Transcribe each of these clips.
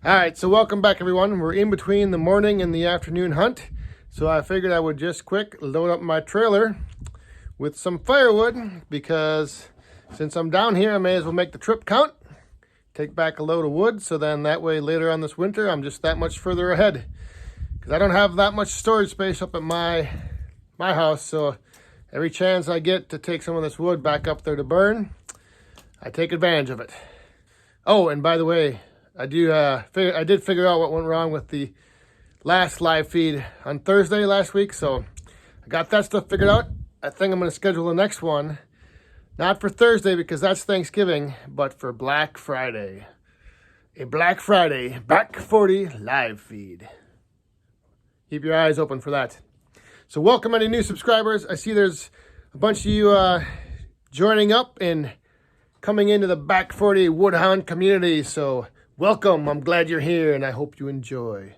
All right, so welcome back, everyone. We're in between the morning and the afternoon hunt, so I figured I would just quick load up my trailer with some firewood because since I'm down here, I may as well make the trip count, take back a load of wood, so then that way later on this winter, I'm just that much further ahead because I don't have that much storage space up at my house, so every chance I get to take some of this wood back up there to burn, I take advantage of it. Oh, and by the way, I did figure out what went wrong with the last live feed on Thursday last week, so I got that stuff figured out. I think I'm going to schedule the next one, not for Thursday because that's Thanksgiving, but for Black Friday. A Black Friday Back 40 live feed. Keep your eyes open for that. So welcome any new subscribers. I see there's a bunch of you joining up and coming into the Back 40 Woodhound community, so welcome. I'm glad you're here, and I hope you enjoy.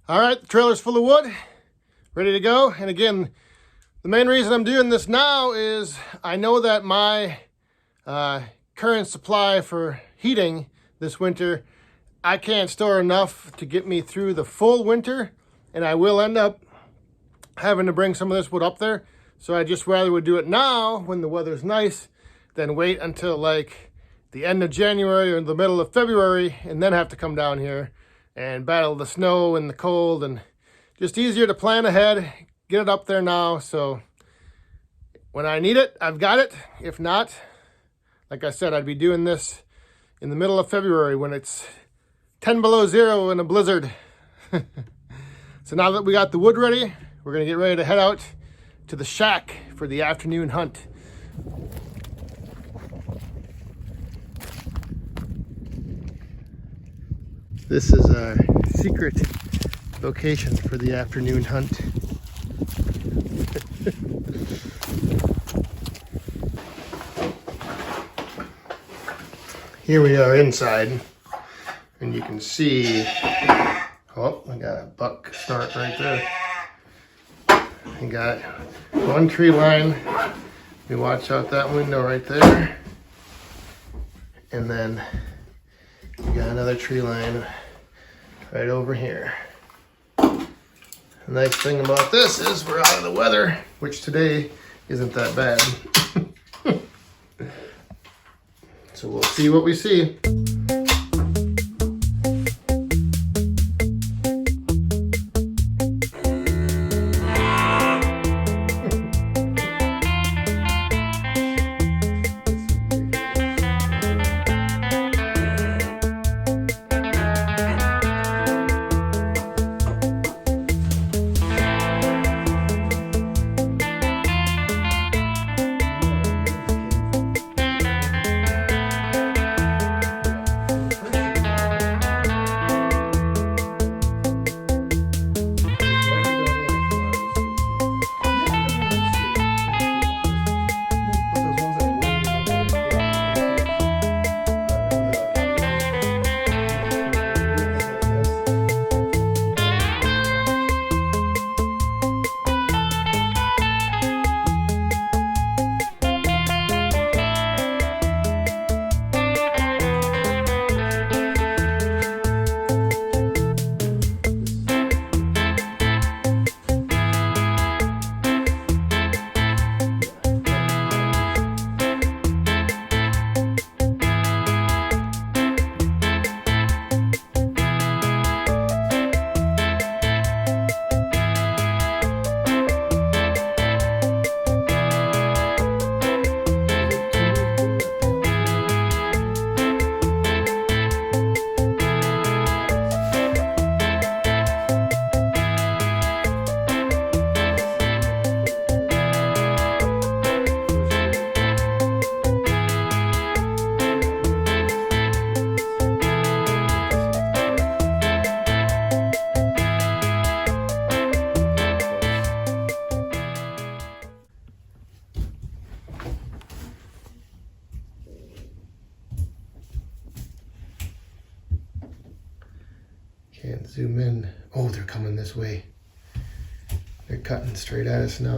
All right, the trailer's full of wood, ready to go. And again, the main reason I'm doing this now is I know that my current supply for heating this winter, I can't store enough to get me through the full winter, and I will end up having to bring some of this wood up there. So I just rather would do it now when the weather's nice than wait until like the end of January or the middle of February and then have to come down here and battle the snow and the cold, and just easier to plan ahead, get it up there now, so when I need it, I've got it. If not, like I said, I'd be doing this in the middle of February when it's 10 below zero in a blizzard. So now that we got the wood ready, we're gonna get ready to head out to the shack for the afternoon hunt. This is our secret location for the afternoon hunt. Here we are inside, and you can see, oh, I got a buck start right there. I got one tree line. You watch out that window right there. And then we got another tree line right over here. The nice thing about this is we're out of the weather, which today isn't that bad. So we'll see what we see. Can't zoom in. Oh, they're coming this way. They're cutting straight at us now.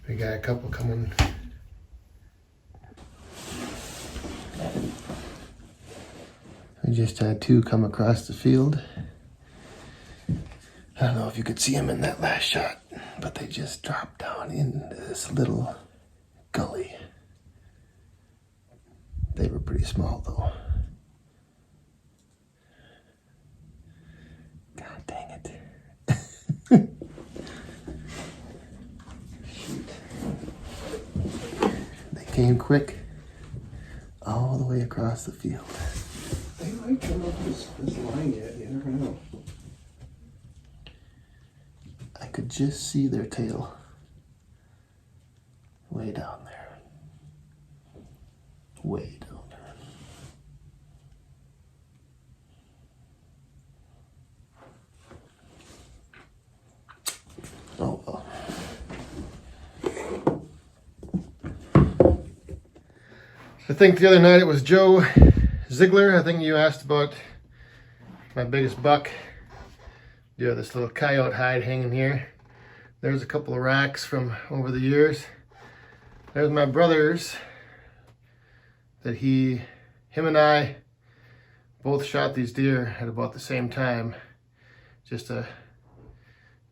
We got a couple coming. We just had two come across the field. I don't know if you could see them in that last shot, but they just dropped down into this little gully. They were pretty small though. God dang it. Shoot. They came quick all the way across the field. They might come up this line yet, you never know. I could just see their tail way down there. Way down there. Oh well. I think the other night it was Joe Ziegler. I think you asked about my biggest buck. You have this little coyote hide hanging here. There's a couple of racks from over the years. There's my brother's that him and I both shot these deer at about the same time, just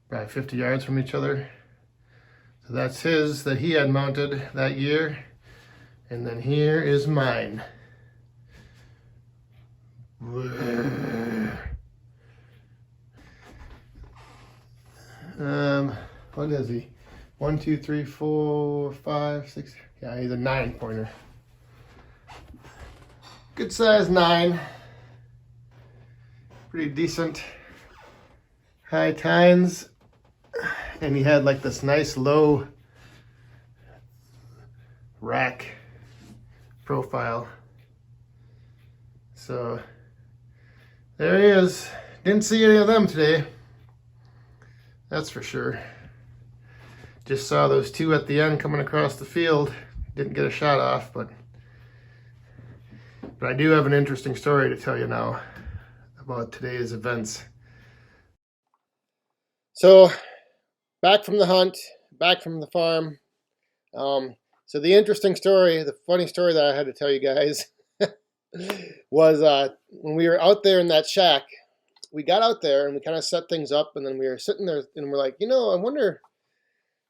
probably 50 yards from each other. So that's his that he had mounted that year, and then here is mine. What is he? 1, 2, 3, 4, 5, 6. Yeah, he's a 9-pointer. Good size 9. Pretty decent high tines. And he had like this nice low rack profile. So there he is. Didn't see any of them today. That's for sure. Just saw those two at the end coming across the field. Didn't get a shot off, but I do have an interesting story to tell you now about today's events. So, back from the hunt, back from the farm. So the interesting story, the funny story that I had to tell you guys was when we were out there in that shack. We got out there and we kind of set things up, and then we were sitting there and we're like, I wonder,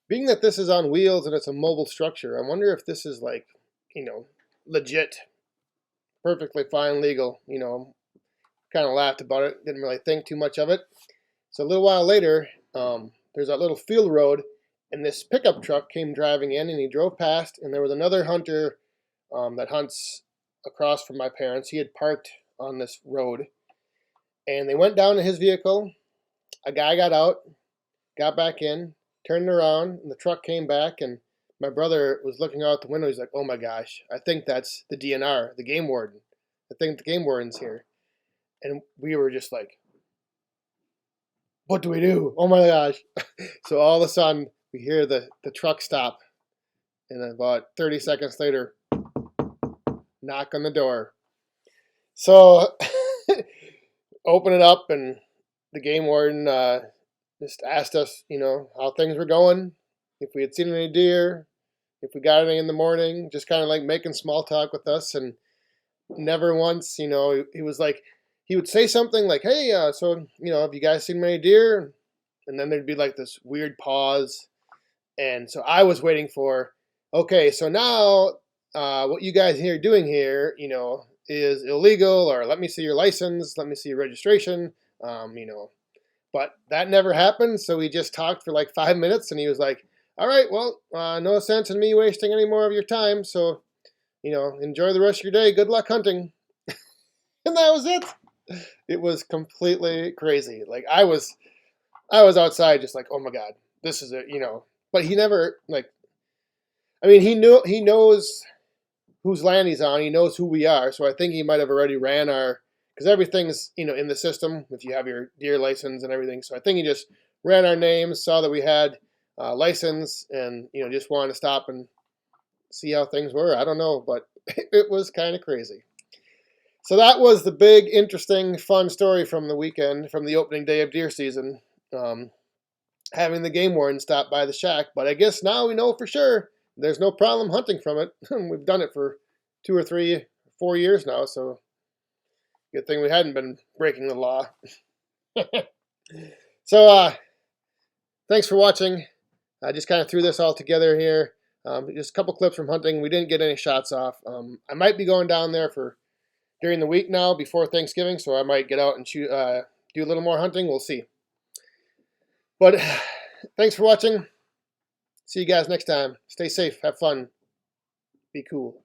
being that this is on wheels and it's a mobile structure, I wonder if this is like, legit, perfectly fine, legal. Kind of laughed about it, didn't really think too much of it. So a little while later, there's that little field road, and this pickup truck came driving in, and he drove past, and there was another hunter that hunts across from my parents. He had parked on this road, and they went down to his vehicle. A guy got out, got back in, turned around, and the truck came back, and my brother was looking out the window. He's like, oh my gosh, I think that's the DNR, the game warden. I think the game warden's here. And we were just like, what do we do? Oh my gosh. So all of a sudden, we hear the truck stop. And then about 30 seconds later, knock on the door. So open it up, and the game warden just asked us, how things were going, if we had seen any deer, if we got any in the morning, just kind of like making small talk with us. And never once, he was like, he would say something like, hey, so, have you guys seen many deer? And then there'd be like this weird pause. And so I was waiting for, okay, so now what you guys are doing here, is illegal, or let me see your license, let me see your registration, But that never happened, so we just talked for like 5 minutes, and he was like, all right, well, no sense in me wasting any more of your time, so, enjoy the rest of your day. Good luck hunting. And that was it. It was completely crazy. Like, I was outside just like, oh my God, this is it, But he never, he knows whose land he's on. He knows who we are. So I think he might have already ran because everything's, in the system if you have your deer license and everything. So I think he just ran our names, saw that we had license, and, just wanted to stop and see how things were. I don't know, but it was kind of crazy. So that was the big, interesting, fun story from the weekend, from the opening day of deer season. Having the game warden stop by the shack. But I guess now we know for sure there's no problem hunting from it. We've done it for 2 or 3, 4 years now, so good thing we hadn't been breaking the law. So thanks for watching. I just kind of threw this all together here. Just a couple clips from hunting. We didn't get any shots off. I might be going down there for during the week now before Thanksgiving, so I might get out and shoot, do a little more hunting. We'll see. But thanks for watching. See you guys next time. Stay safe. Have fun. Be cool.